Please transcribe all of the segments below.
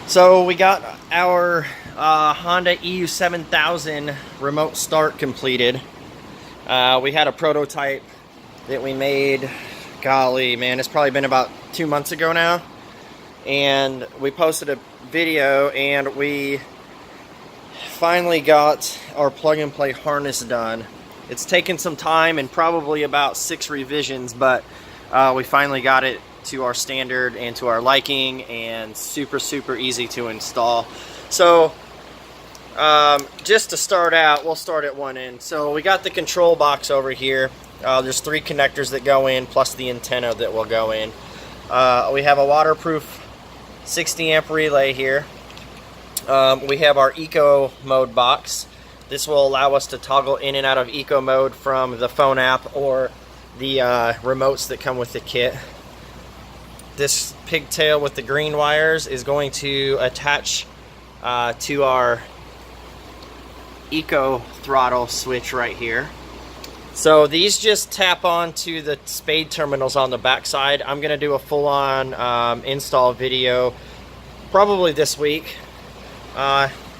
So we got our Honda EU7000 remote start completed. We had a prototype that we made, golly man, it's probably been about 2 months ago now. And we posted a video and we finally got our plug and play harness done. It's taken some time and probably about 6 revisions, but we finally got it to our standard and to our liking, and super easy to install. So just to start out, we'll start at one end. So we got the control box over here. There's 3 connectors that go in plus the antenna that will go in. We have a waterproof 60 amp relay here. We have our eco mode box. This will allow us to toggle in and out of eco mode from the phone app or the remotes that come with the kit. This pigtail with the green wires is going to attach to our eco throttle switch right here. So these just tap onto the spade terminals on the back side. I'm going to do a full-on install video probably this week.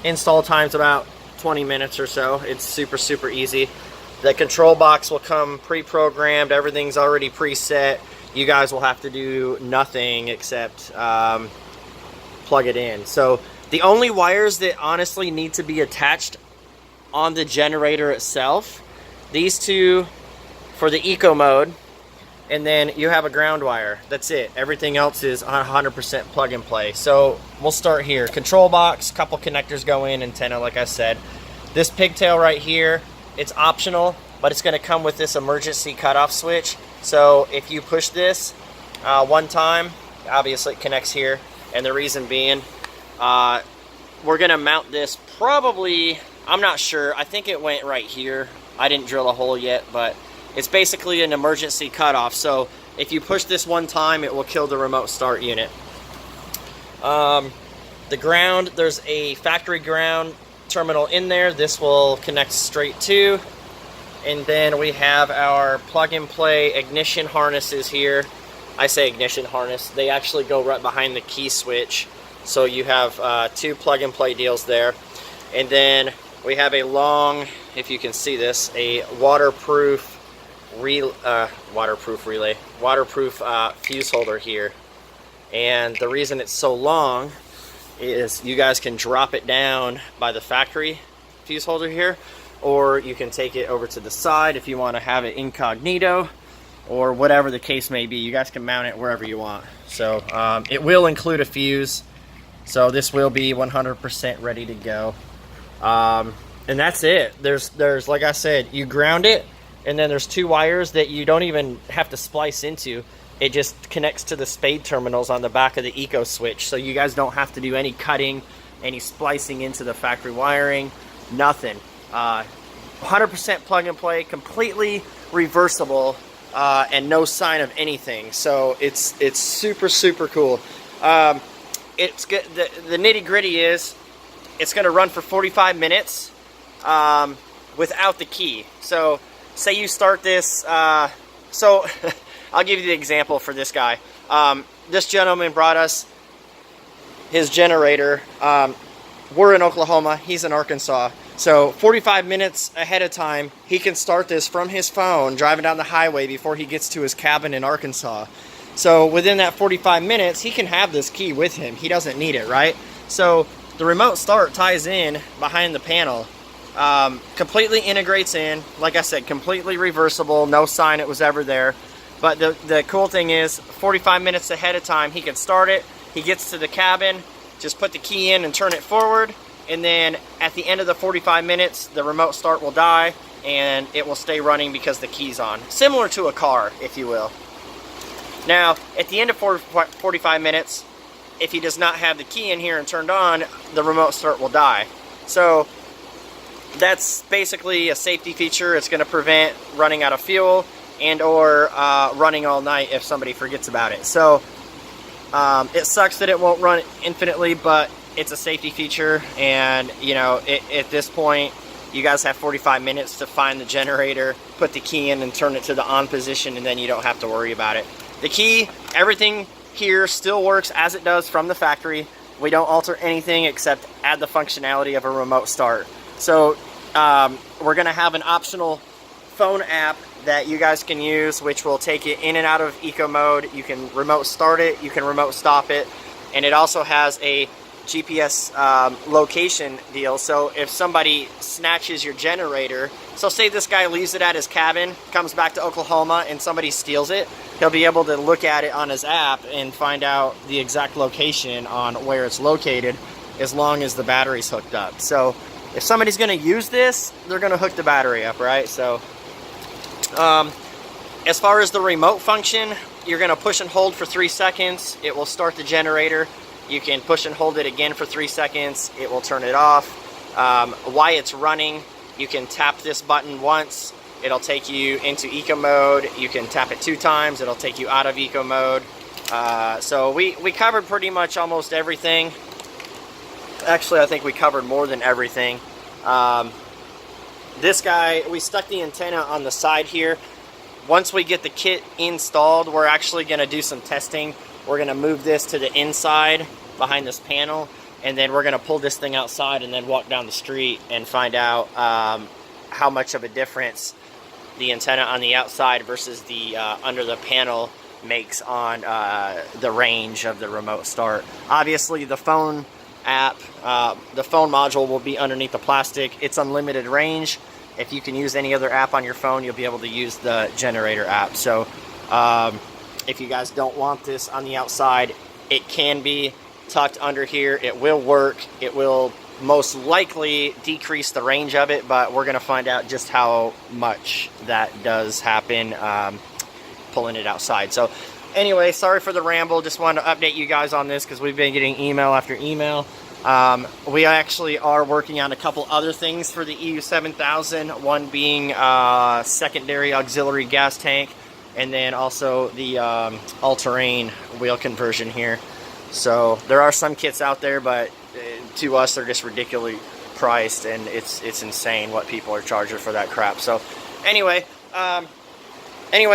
Install time's about 20 minutes or so. It's super easy. The control box will come pre-programmed. Everything's already preset. You guys will have to do nothing except plug it in. So the only wires that honestly need to be attached on the generator itself, these 2 for the eco mode, and then you have a ground wire. That's it. Everything else is 100% plug and play. So we'll start here. Control box, couple connectors go in, antenna like I said. This pigtail right here, it's optional, but it's going to come with this emergency cutoff switch. So if you push this one time, obviously it connects here, and the reason being, we're going to mount this probably, I'm not sure, I think it went right here. I didn't drill a hole yet, but it's basically an emergency cutoff. So if you push this one time, it will kill the remote start unit. The ground, there's a factory ground terminal in there. This will connect straight to. And then we have our plug and play ignition harnesses here. I say ignition harness. They actually go right behind the key switch. So you have 2 plug and play deals there. And then we have a long, if you can see this, a waterproof fuse holder here. And the reason it's so long is you guys can drop it down by the factory fuse holder here, or you can take it over to the side if you want to have it incognito, or whatever the case may be. You guys can mount it wherever you want. So it will include a fuse, so this will be 100% ready to go. And that's it. There's like I said, you ground it, and then there's 2 wires that you don't even have to splice into. It just connects to the spade terminals on the back of the eco switch, so you guys don't have to do any cutting, any splicing into the factory wiring, nothing. 100% plug and play, completely reversible, and no sign of anything. So it's super cool. It's good. The nitty gritty is it's going to run for 45 minutes without the key. So say you start this. So I'll give you the example for this guy. This gentleman brought us his generator. We're in Oklahoma. He's in Arkansas. So 45 minutes ahead of time, he can start this from his phone driving down the highway before he gets to his cabin in Arkansas. So within that 45 minutes, he can have this key with him. He doesn't need it, right? So the remote start ties in behind the panel. Completely integrates in. Like I said, completely reversible. No sign it was ever there. But the cool thing is, 45 minutes ahead of time, he can start it. He gets to the cabin, just put the key in and turn it forward. And then at the end of the 45 minutes, the remote start will die and it will stay running because the key's on. Similar to a car, if you will. Now, at the end of 45 minutes, if he does not have the key in here and turned on, the remote start will die. So that's basically a safety feature. It's going to prevent running out of fuel and or running all night if somebody forgets about it. So it sucks that it won't run infinitely, but it's a safety feature. And you know, at this point, you guys have 45 minutes to find the generator, put the key in and turn it to the on position, and then you don't have to worry about it. The key, everything here still works as it does from the factory. We don't alter anything except add the functionality of a remote start. So we're going to have an optional phone app that you guys can use, which will take it in and out of eco mode. You can remote start it, you can remote stop it, and it also has a GPS location deal. So if somebody snatches your generator, so say this guy leaves it at his cabin, comes back to Oklahoma, and somebody steals it, he'll be able to look at it on his app and find out the exact location on where it's located, as long as the battery's hooked up. So if somebody's going to use this, they're going to hook the battery up, right? So as far as the remote function, you're going to push and hold for 3 seconds. It will start the generator. You can push and hold it again for 3 seconds. It will turn it off. While it's running, you can tap this button once. It'll take you into eco mode. You can tap it 2 times. It'll take you out of eco mode. So we covered pretty much almost everything. Actually, I think we covered more than everything. This guy, we stuck the antenna on the side here. Once we get the kit installed, we're actually going to do some testing. We're going to move this to the inside behind this panel, and then we're going to pull this thing outside and then walk down the street and find out how much of a difference the antenna on the outside versus the under the panel makes on the range of the remote start. Obviously, the phone app, the phone module will be underneath the plastic. It's unlimited range. If you can use any other app on your phone, you'll be able to use the generator app. So if you guys don't want this on the outside, it can be tucked under here. It will work. It will most likely decrease the range of it, but we're going to find out just how much that does happen pulling it outside. So anyway, sorry for the ramble. Just wanted to update you guys on this because we've been getting email after email. We actually are working on a couple other things for the EU7000, one being secondary auxiliary gas tank, and then also the all-terrain wheel conversion here. So there are some kits out there, but to us they're just ridiculously priced, and it's insane what people are charging for that crap. So anyway,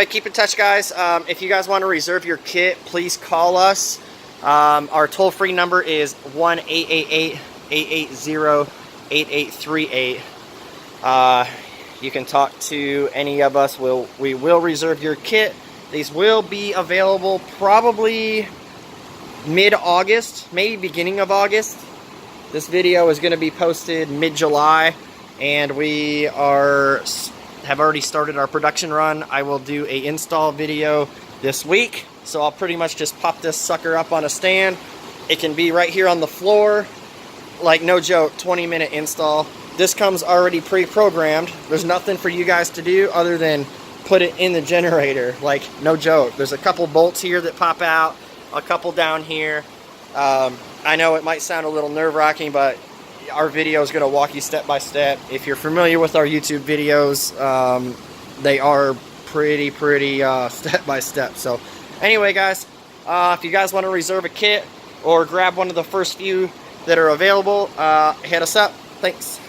keep in touch, guys. If you guys want to reserve your kit, please call us. Our toll-free number is 1-888-880-8838. You can talk to any of us. We will reserve your kit. These will be available probably mid-August, maybe beginning of August. This video is going to be posted mid-July, and we have already started our production run. I will do a install video this week, so I'll pretty much just pop this sucker up on a stand. It can be right here on the floor, like no joke, 20-minute install. This comes already pre-programmed. There's nothing for you guys to do other than put it in the generator, like no joke. There's a couple bolts here that pop out, a couple down here. I know it might sound a little nerve-wracking, but our video is going to walk you step by step. If you're familiar with our YouTube videos, they are pretty step by step. So anyway, guys, if you guys want to reserve a kit or grab one of the first few that are available, hit us up. Thanks.